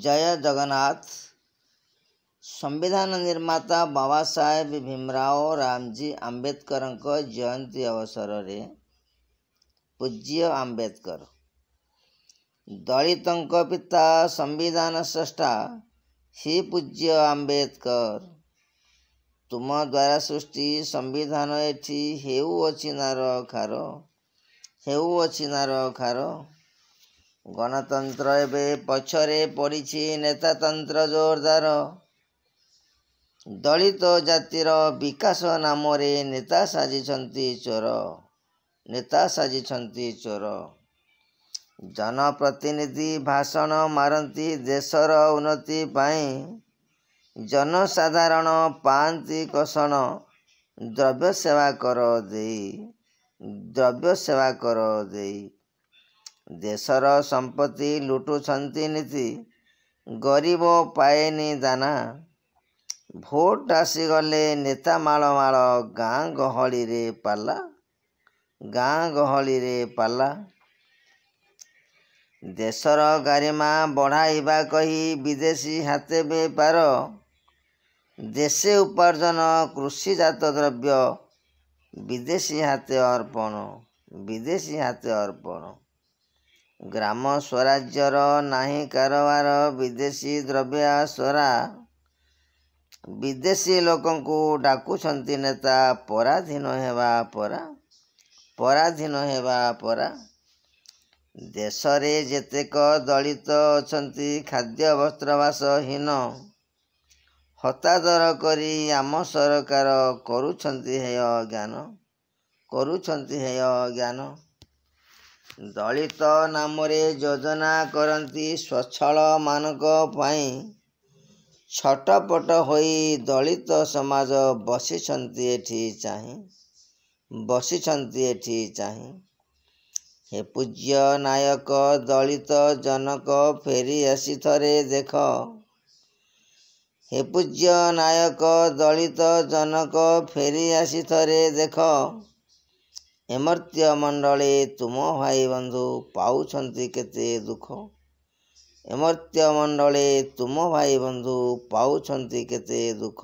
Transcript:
जय जगन्नाथ। संविधान निर्माता बाबा साहेब भीमराव रामजी आंबेडकर जयंती अवसर में पूज्य आंबेडकर दलितों पिता संविधान स्रष्टा ही पूज्य आंबेडकर तुम द्वारा सृष्टि संविधान एठी हेउअछि नार खार हेउअछि नार खार गणतंत्र एबे पछरे पड़िछि नेतातंत्र जोरदार दलित जातिर विकास नाम नेता साजिछंती चोर जनप्रतिनिधि भाषण मारती देशर उन्नति पाई जनसाधारण पांति कषण द्रव्य सेवा कर देई देशर संपत्ति लुटुछंती नीति गरीब पाएनी दाना भोट आसीगले नेता माल माल गाँ गहली रे पाला देशर गारिमा बढ़ाइबा कही विदेशी हाथे बेपार देशे उपार्जन कृषिजात द्रव्य विदेशी हाथे अर्पण ग्राम स्वराज्यर नाही कारोबार विदेशी द्रव्य स्वरा विदेशी लोकंकु डाकुछंती नेता पराधीन हेबा परा देशरे जेतेक दलित अछंती खाद्य वस्त्रवासहीन हतादर करी आम सरकार करुछंती हेय ज्ञान दलित नामरे योजना करती स्वच्छल मानक पाई छटपट होई दलित समाज बसिछंती एठी चाही हे पूज्य नायक दलित जनक फेरी आसी थरे देख हे पूज्य नायक दलित जनक फेरी आसी थरे देख एमर्त्य मंडले तुम भाई बंधु पाउछंती केते दुख एमर्त्य मंडले तुम भाई बंधु पाउछंती केते दुख